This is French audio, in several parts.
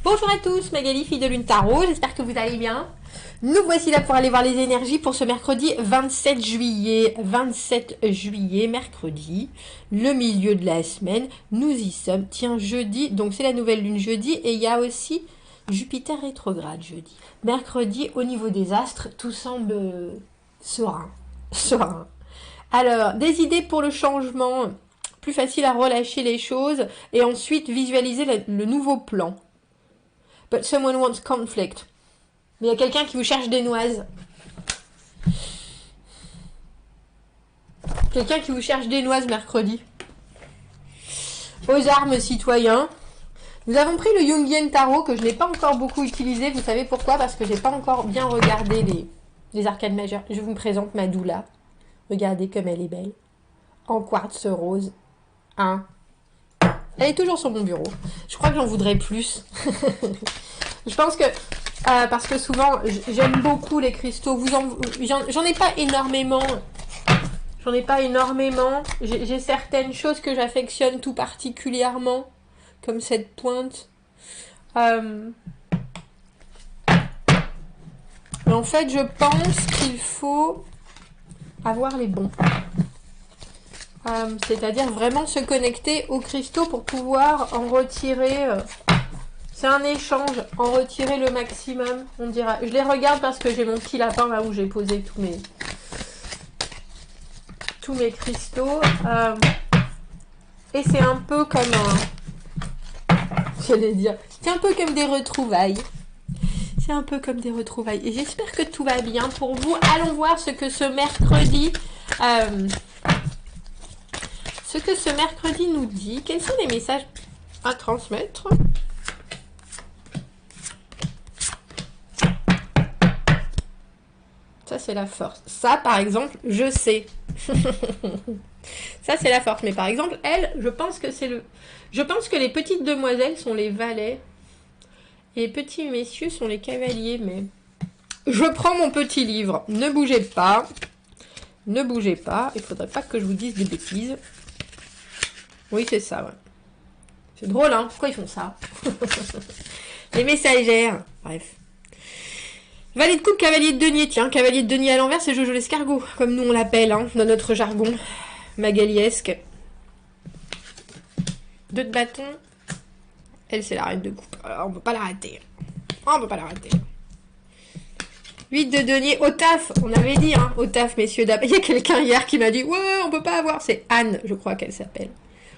Bonjour à tous, Magali, fille de Lune Tarot, j'espère que vous allez bien. Nous voici là pour aller voir les énergies pour ce mercredi 27 juillet. 27 juillet, mercredi, le milieu de la semaine, nous y sommes. Tiens, jeudi, donc c'est la nouvelle lune jeudi et il y a aussi Jupiter rétrograde jeudi. Mercredi, au niveau des astres, tout semble serein. Serein. Alors, des idées pour le changement, plus facile à relâcher les choses et ensuite visualiser le nouveau plan. But someone wants conflict. Mais il y a quelqu'un qui vous cherche des noises. Quelqu'un qui vous cherche des noises mercredi. Aux armes, citoyens. Nous avons pris le Jungian Tarot que je n'ai pas encore beaucoup utilisé. Vous savez pourquoi? Parce que je n'ai pas encore bien regardé les arcades majeures. Je vous présente ma doula. Regardez comme elle est belle. En quartz rose. Hein? Elle est toujours sur mon bureau. Je crois que j'en voudrais plus. Je pense que... parce que souvent, j'aime beaucoup les cristaux. J'en ai pas énormément. J'en ai pas énormément. J'ai certaines choses que j'affectionne tout particulièrement. Comme cette pointe. Mais en fait, je pense qu'il faut avoir les bons. C'est-à-dire vraiment se connecter aux cristaux pour pouvoir en retirer... c'est un échange, en retirer le maximum, on dira. Je les regarde parce que j'ai mon petit lapin là où j'ai posé tous mes cristaux. Et c'est un peu comme j'allais dire, c'est un peu comme des retrouvailles. C'est un peu comme des retrouvailles. Et j'espère que tout va bien pour vous. Allons voir ce que ce mercredi... nous dit. Quels sont les messages à transmettre? Ça, c'est la force. Ça, par exemple, je sais. Ça, c'est la force. Mais par exemple, elle, je pense que c'est le... Je pense que les petites demoiselles sont les valets. Et les petits messieurs sont les cavaliers. Mais je prends mon petit livre. Ne bougez pas. Ne bougez pas. Il faudrait pas que je vous dise des bêtises. Oui, c'est ça, ouais. C'est drôle, hein? Pourquoi ils font ça? Les messagères. Bref. Valet de coupe, cavalier de denier. Tiens, cavalier de denier à l'envers, c'est Jojo l'escargot, comme nous on l'appelle, hein, dans notre jargon magaliesque. 2 de bâton. Elle, c'est la reine de coupe. Alors, on peut pas la rater. On peut pas la rater. 8 de denier. Au taf, on avait dit, hein, au taf, messieurs, dames. Il y a quelqu'un hier qui m'a dit, ouais, on peut pas avoir. C'est Anne, je crois qu'elle s'appelle.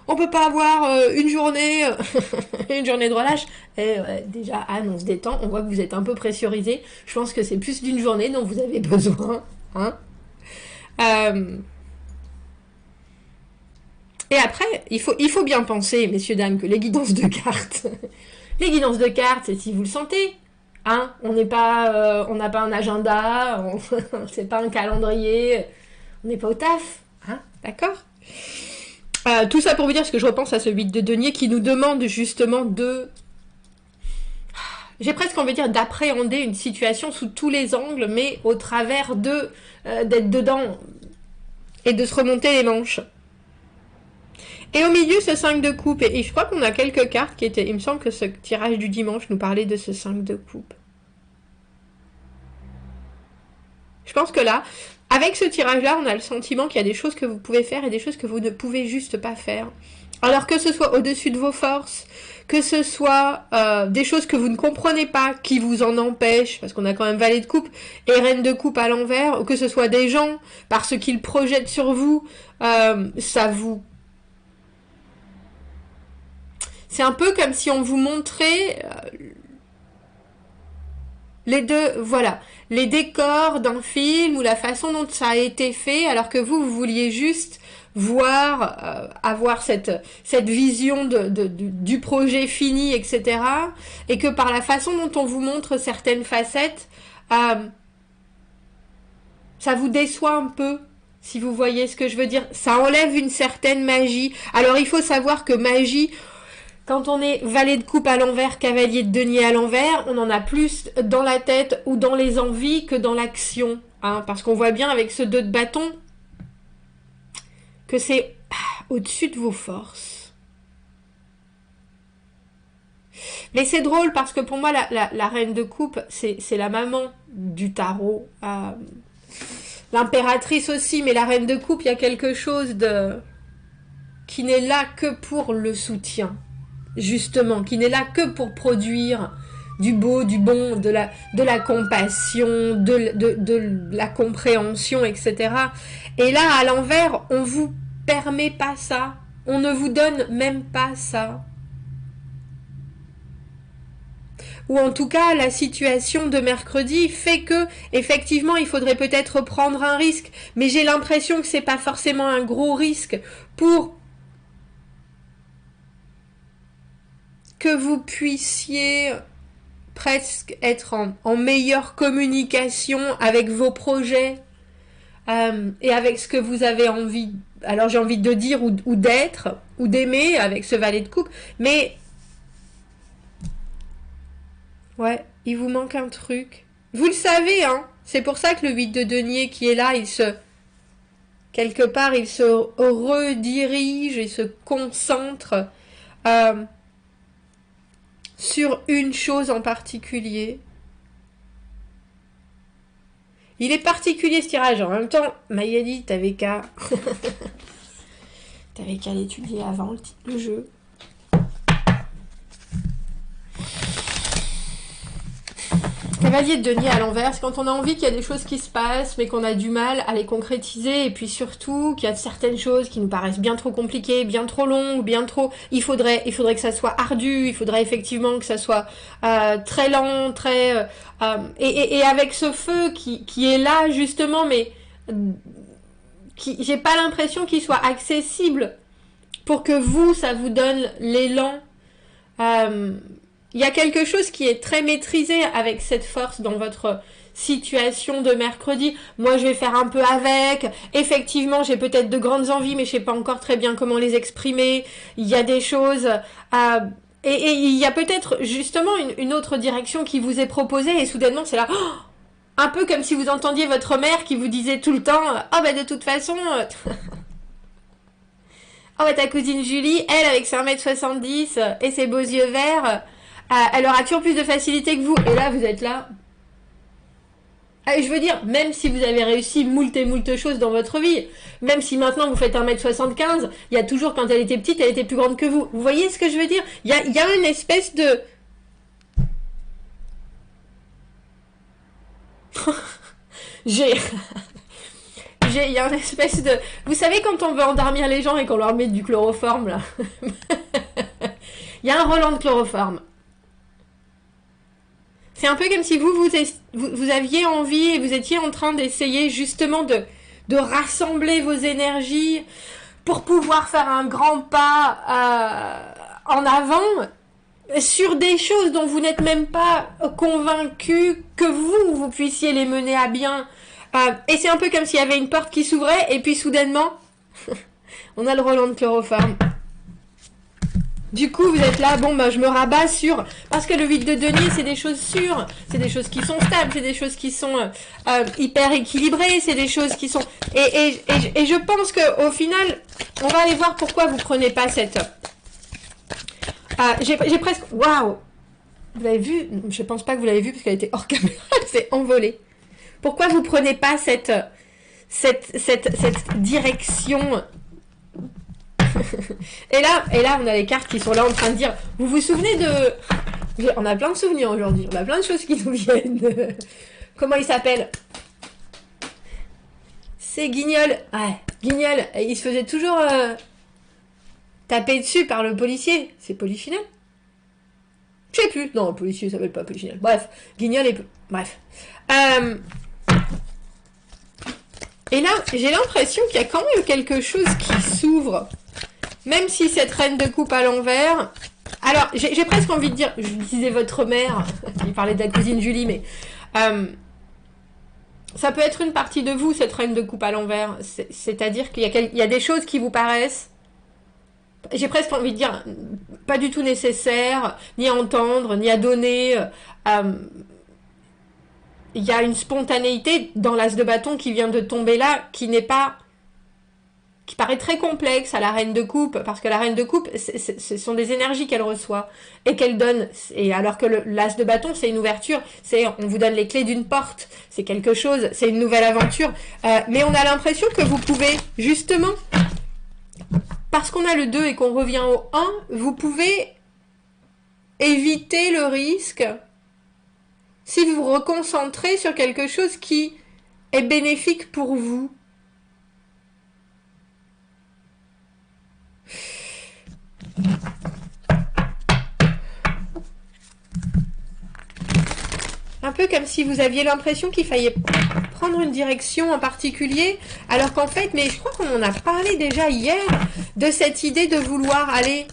On peut pas avoir une journée de relâche. Et déjà, Anne, on se détend. On voit que vous êtes un peu pressurisé. Je pense que c'est plus d'une journée dont vous avez besoin. Hein. Et après, il faut bien penser, messieurs, dames, que les guidances de cartes... les guidances de cartes, c'est si vous le sentez. Hein, on n'a pas un agenda, c'est pas un calendrier. On n'est pas au taf. Hein, d'accord? Tout ça pour vous dire, parce que je repense à ce 8 de denier qui nous demande justement de... J'ai presque envie de dire d'appréhender une situation sous tous les angles, mais au travers d'être dedans et de se remonter les manches. Et au milieu, ce 5 de coupe. Et je crois qu'on a quelques cartes qui étaient... Il me semble que ce tirage du dimanche nous parlait de ce 5 de coupe. Je pense que là... Avec ce tirage-là, on a le sentiment qu'il y a des choses que vous pouvez faire et des choses que vous ne pouvez juste pas faire. Alors que ce soit au-dessus de vos forces, que ce soit des choses que vous ne comprenez pas, qui vous en empêchent, parce qu'on a quand même valet de coupe et reine de coupe à l'envers, ou que ce soit des gens, parce qu'ils projettent sur vous, ça vous... C'est un peu comme si on vous montrait... les deux, voilà, les décors d'un film ou la façon dont ça a été fait, alors que vous vouliez juste voir, avoir cette vision du projet fini, etc. Et que par la façon dont on vous montre certaines facettes, ça vous déçoit un peu, si vous voyez ce que je veux dire. Ça enlève une certaine magie. Alors il faut savoir que magie... Quand on est valet de coupe à l'envers, cavalier de denier à l'envers, on en a plus dans la tête ou dans les envies que dans l'action. Hein, parce qu'on voit bien avec ce 2 de bâton que c'est au-dessus de vos forces. Mais c'est drôle parce que pour moi, la reine de coupe, c'est la maman du tarot. L'impératrice aussi, mais la reine de coupe, il y a quelque chose de qui n'est là que pour le soutien, justement, qui n'est là que pour produire du beau, du bon, de la compassion, de la compréhension, etc. Et là, à l'envers, on vous permet pas ça. On ne vous donne même pas ça. Ou en tout cas, la situation de mercredi fait que, effectivement, il faudrait peut-être prendre un risque. Mais j'ai l'impression que c'est pas forcément un gros risque pour que vous puissiez presque être en meilleure communication avec vos projets et avec ce que vous avez envie. Alors j'ai envie de dire ou d'être ou d'aimer avec ce valet de coupe. Mais ouais, il vous manque un truc. Vous le savez, hein. C'est pour ça que le 8 de denier qui est là, quelque part, il se redirige et se concentre sur une chose en particulier. Il est particulier ce tirage. En même temps, Mayeli, t'avais qu'à l'étudier avant le jeu. Cavalier de denier à l'envers, c'est quand on a envie qu'il y a des choses qui se passent, mais qu'on a du mal à les concrétiser, et puis surtout qu'il y a certaines choses qui nous paraissent bien trop compliquées, bien trop longues, bien trop... Il faudrait que ça soit ardu, il faudrait effectivement que ça soit très lent, très... et avec ce feu qui est là, justement, mais j'ai pas l'impression qu'il soit accessible pour que ça vous donne l'élan. Il y a quelque chose qui est très maîtrisé avec cette force dans votre situation de mercredi. Moi, je vais faire un peu avec. Effectivement, j'ai peut-être de grandes envies, mais je sais pas encore très bien comment les exprimer. Il y a des choses... et il y a peut-être justement une autre direction qui vous est proposée et soudainement, c'est là... Oh, un peu comme si vous entendiez votre mère qui vous disait tout le temps « Oh, bah de toute façon... oh, bah ta cousine Julie, elle, avec ses 1m70 et ses beaux yeux verts... elle aura toujours plus de facilité que vous. Et là, vous êtes là. Je veux dire, même si vous avez réussi moult et moult choses dans votre vie, même si maintenant vous faites 1m75, il y a toujours, quand elle était petite, elle était plus grande que vous. Vous voyez ce que je veux dire ? Il y a une espèce de... il y a une espèce de... Vous savez quand on veut endormir les gens et qu'on leur met du chloroforme, là. Il y a un Roland de chloroforme. C'est un peu comme si vous aviez envie et vous étiez en train d'essayer justement de rassembler vos énergies pour pouvoir faire un grand pas en avant sur des choses dont vous n'êtes même pas convaincu que vous puissiez les mener à bien. Et c'est un peu comme s'il y avait une porte qui s'ouvrait et puis soudainement, on a le Roland de chloroforme. Du coup, vous êtes là, bon, bah, je me rabats sur... Parce que le 8 de denier, c'est des choses sûres, c'est des choses qui sont stables, c'est des choses qui sont hyper équilibrées, c'est des choses qui sont... Et je pense qu'au final, on va aller voir pourquoi vous prenez pas cette... j'ai presque... Waouh! Vous l'avez vu? Je pense pas que vous l'avez vu parce qu'elle était hors caméra, elle s'est envolée. Pourquoi vous prenez pas cette direction... et là, on a les cartes qui sont là en train de dire, vous vous souvenez de... On a plein de souvenirs aujourd'hui, on a plein de choses qui nous viennent. Comment il s'appelle? C'est Guignol. Ouais, Guignol, il se faisait toujours taper dessus par le policier. C'est Polichinelle? Je sais plus. Non, le policier s'appelle pas Polichinelle. Bref, Guignol et... Bref. Et là, j'ai l'impression qu'il y a quand même quelque chose qui s'ouvre. Même si cette reine de coupe à l'envers... Alors, j'ai presque envie de dire... Je disais votre mère. Il parlait de la cousine Julie, mais... ça peut être une partie de vous, cette reine de coupe à l'envers. C'est-à-dire qu'il y a des choses qui vous paraissent... J'ai presque envie de dire... Pas du tout nécessaires, ni à entendre, ni à donner... il y a une spontanéité dans l'as de bâton qui vient de tomber là, qui n'est pas qui paraît très complexe à la reine de coupe, parce que la reine de coupe, ce sont des énergies qu'elle reçoit et qu'elle donne. Et alors que l'as de bâton, c'est une ouverture, c'est on vous donne les clés d'une porte, c'est quelque chose, c'est une nouvelle aventure. Mais on a l'impression que vous pouvez, justement, parce qu'on a le 2 et qu'on revient au 1, vous pouvez éviter le risque si vous vous reconcentrez sur quelque chose qui est bénéfique pour vous. Un peu comme si vous aviez l'impression qu'il fallait prendre une direction en particulier, alors qu'en fait, mais je crois qu'on en a parlé déjà hier, de cette idée de vouloir aller,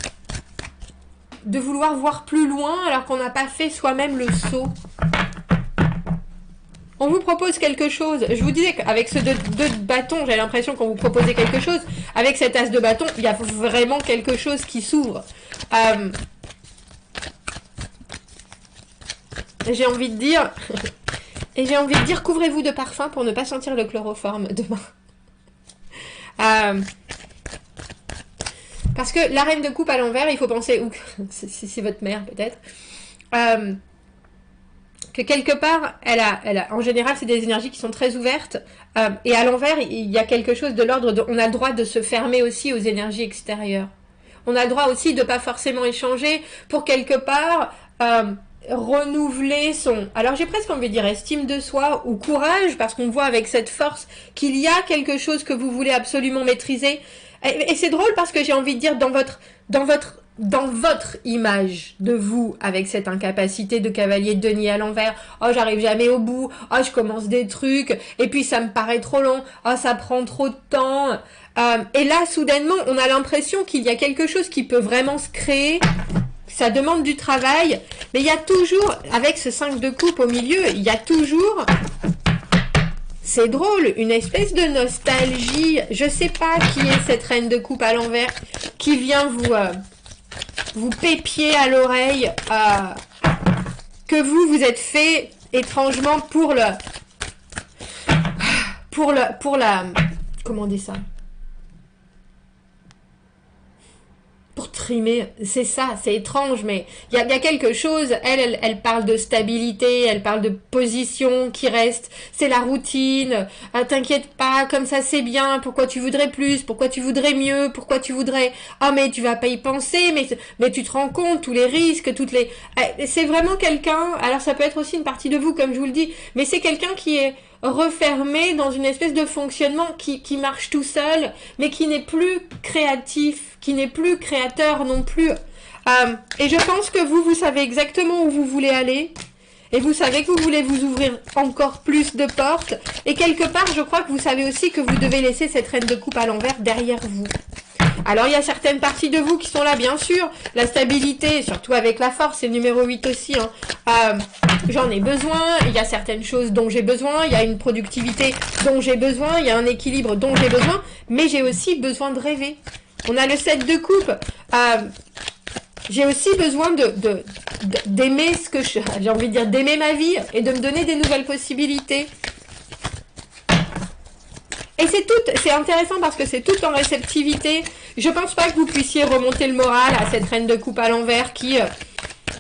de vouloir voir plus loin, alors qu'on n'a pas fait soi-même le saut. On vous propose quelque chose. Je vous disais qu'avec ce 2 de bâton, j'ai l'impression qu'on vous proposait quelque chose. Avec cet as de bâton, il y a vraiment quelque chose qui s'ouvre. J'ai envie de dire... Et j'ai envie de dire, couvrez-vous de parfum pour ne pas sentir le chloroforme demain. Parce que la reine de coupe à l'envers, il faut penser... ou c'est votre mère peut-être. Que quelque part, en général, c'est des énergies qui sont très ouvertes. Et à l'envers, il y a quelque chose de l'ordre de... On a le droit de se fermer aussi aux énergies extérieures. On a le droit aussi de ne pas forcément échanger pour quelque part... renouveler son... Alors j'ai presque envie de dire estime de soi ou courage, parce qu'on voit avec cette force qu'il y a quelque chose que vous voulez absolument maîtriser. Et c'est drôle parce que j'ai envie de dire dans votre image de vous, avec cette incapacité de cavalier de denier à l'envers, oh j'arrive jamais au bout, oh je commence des trucs, et puis ça me paraît trop long, oh ça prend trop de temps. Et là soudainement on a l'impression qu'il y a quelque chose qui peut vraiment se créer. Ça demande du travail, mais il y a toujours, avec ce 5 de coupe au milieu, il y a toujours, c'est drôle, une espèce de nostalgie. Je sais pas qui est cette reine de coupe à l'envers, qui vient vous pépier à l'oreille, que vous êtes fait étrangement pour la, comment on dit ça? Pour trimer, c'est ça, c'est étrange, mais il y a quelque chose, elle parle de stabilité, elle parle de position qui reste, c'est la routine, t'inquiète pas, comme ça c'est bien, pourquoi tu voudrais plus, pourquoi tu voudrais mieux, pourquoi tu voudrais, mais tu vas pas y penser, mais tu te rends compte, tous les risques, c'est vraiment quelqu'un, alors ça peut être aussi une partie de vous, comme je vous le dis, mais c'est quelqu'un qui est refermé dans une espèce de fonctionnement qui marche tout seul, mais qui n'est plus créatif, qui n'est plus créateur non plus. Et je pense que vous savez exactement où vous voulez aller, et vous savez que vous voulez vous ouvrir encore plus de portes, et quelque part, je crois que vous savez aussi que vous devez laisser cette reine de coupe à l'envers derrière vous. Alors, il y a certaines parties de vous qui sont là, bien sûr. La stabilité, surtout avec la force, c'est numéro 8 aussi. J'en ai besoin. Il y a certaines choses dont j'ai besoin. Il y a une productivité dont j'ai besoin. Il y a un équilibre dont j'ai besoin. Mais j'ai aussi besoin de rêver. On a le 7 de coupe. J'ai aussi besoin d'aimer ce que j'ai envie de dire, d'aimer ma vie et de me donner des nouvelles possibilités. Et c'est intéressant parce que c'est tout en réceptivité. Je pense pas que vous puissiez remonter le moral à cette reine de coupe à l'envers qui...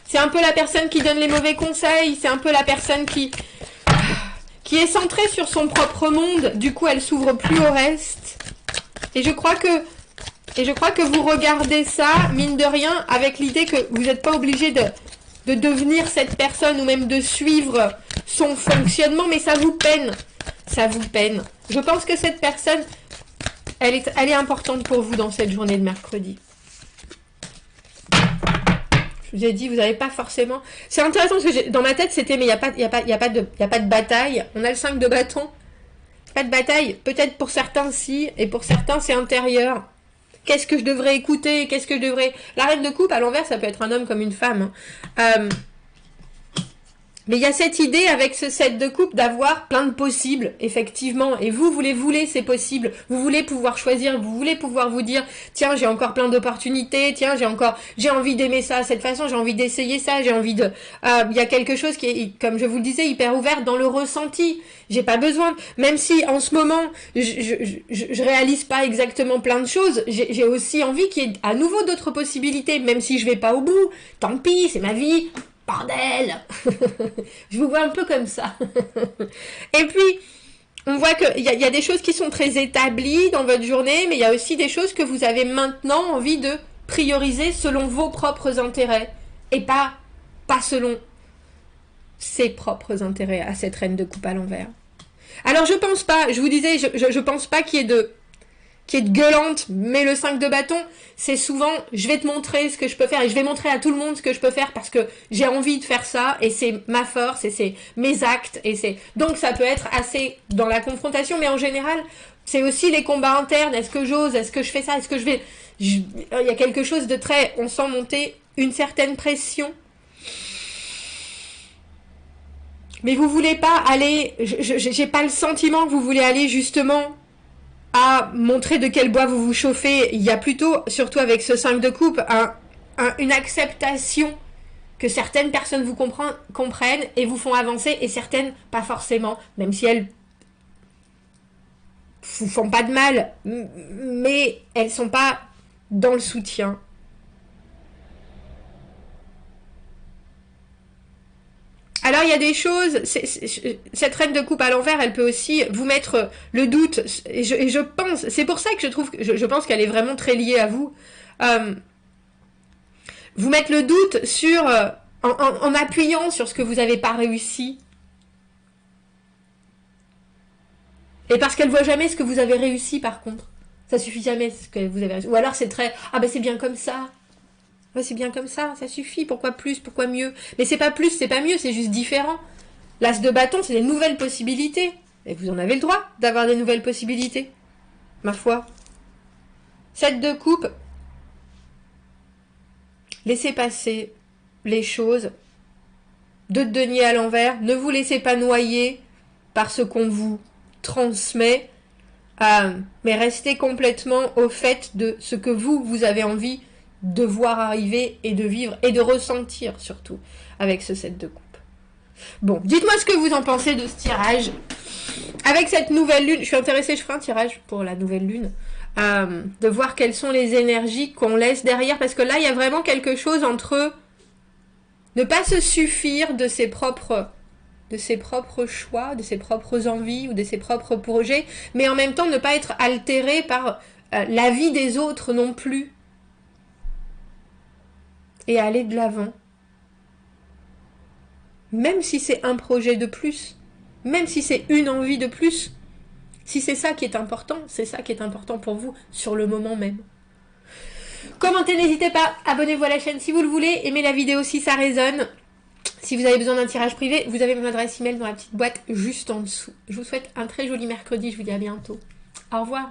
c'est un peu la personne qui donne les mauvais conseils, c'est un peu la personne qui est centrée sur son propre monde. Du coup, elle s'ouvre plus au reste. Et je crois que vous regardez ça, mine de rien, avec l'idée que vous n'êtes pas obligé de devenir cette personne ou même de suivre son fonctionnement, mais ça vous peine. Ça vous peine. Je pense que cette personne, elle est importante pour vous dans cette journée de mercredi. Je vous ai dit, vous n'avez pas forcément... C'est intéressant parce que dans ma tête, c'était, mais il n'y a pas de bataille. On a le 5 de bâton. Pas de bataille. Peut-être pour certains, si. Et pour certains, c'est intérieur. Qu'est-ce que je devrais écouter? Qu'est-ce que je devrais... La reine de coupe, à l'envers, ça peut être un homme comme une femme. Mais il y a cette idée avec ce set de coupe d'avoir plein de possibles, effectivement. Et vous voulez ces possibles. Vous voulez pouvoir choisir, vous voulez pouvoir vous dire, tiens, j'ai encore plein d'opportunités, tiens, j'ai envie d'aimer ça de cette façon, j'ai envie d'essayer ça, j'ai envie de... Il y a quelque chose qui est, comme je vous le disais, hyper ouvert dans le ressenti. J'ai pas besoin, même si en ce moment, je réalise pas exactement plein de choses, j'ai aussi envie qu'il y ait à nouveau d'autres possibilités, même si je vais pas au bout. Tant pis, c'est ma vie. Bordel. Je vous vois un peu comme ça. Et puis, on voit qu'il y a des choses qui sont très établies dans votre journée, mais il y a aussi des choses que vous avez maintenant envie de prioriser selon vos propres intérêts, et pas selon ses propres intérêts à cette reine de coupe à l'envers. Alors je pense pas, je vous disais, je pense pas qu'il y ait de gueulante, mais le 5 de bâton, c'est souvent, je vais te montrer ce que je peux faire, et je vais montrer à tout le monde ce que je peux faire, parce que j'ai envie de faire ça, et c'est ma force, et c'est mes actes, donc ça peut être assez dans la confrontation, mais en général, c'est aussi les combats internes, est-ce que j'ose, est-ce que je fais ça, est-ce que il y a quelque chose de très, on sent monter une certaine pression, mais vous voulez pas aller, j'ai pas le sentiment que vous voulez aller justement à montrer de quel bois vous vous chauffez. Il y a plutôt, surtout avec ce 5 de coupe, une acceptation que certaines personnes vous comprennent et vous font avancer, et certaines pas forcément, même si elles vous font pas de mal, mais elles sont pas dans le soutien. Alors il y a des choses, cette reine de coupe à l'envers, elle peut aussi vous mettre le doute, et je pense, c'est pour ça que je pense qu'elle est vraiment très liée à vous, vous mettre le doute sur, en appuyant sur ce que vous n'avez pas réussi, et parce qu'elle voit jamais ce que vous avez réussi par contre, ça suffit jamais ce que vous avez réussi, ou alors c'est très, ah ben c'est bien comme ça. Ouais, c'est bien comme ça suffit, pourquoi plus, pourquoi mieux? Mais c'est pas plus, c'est pas mieux, c'est juste différent. L'as de bâton, c'est des nouvelles possibilités. Et vous en avez le droit d'avoir des nouvelles possibilités. Ma foi. 7 de coupe. Laissez passer les choses. 2 de denier à l'envers. Ne vous laissez pas noyer par ce qu'on vous transmet. Mais restez complètement au fait de ce que vous avez envie de voir arriver et de vivre et de ressentir surtout avec ce set de coupe. Bon, dites-moi ce que vous en pensez de ce tirage. Avec cette nouvelle lune, je suis intéressée, je ferai un tirage pour la nouvelle lune, de voir quelles sont les énergies qu'on laisse derrière, parce que là, il y a vraiment quelque chose entre ne pas se suffire de ses propres choix, de ses propres envies ou de ses propres projets, mais en même temps ne pas être altéré par la vie des autres non plus. Et aller de l'avant. Même si c'est un projet de plus, même si c'est une envie de plus, si c'est ça qui est important, c'est ça qui est important pour vous sur le moment même. Commentez, n'hésitez pas, abonnez-vous à la chaîne si vous le voulez, aimez la vidéo si ça résonne. Si vous avez besoin d'un tirage privé, vous avez mon adresse email dans la petite boîte juste en dessous. Je vous souhaite un très joli mercredi, je vous dis à bientôt. Au revoir.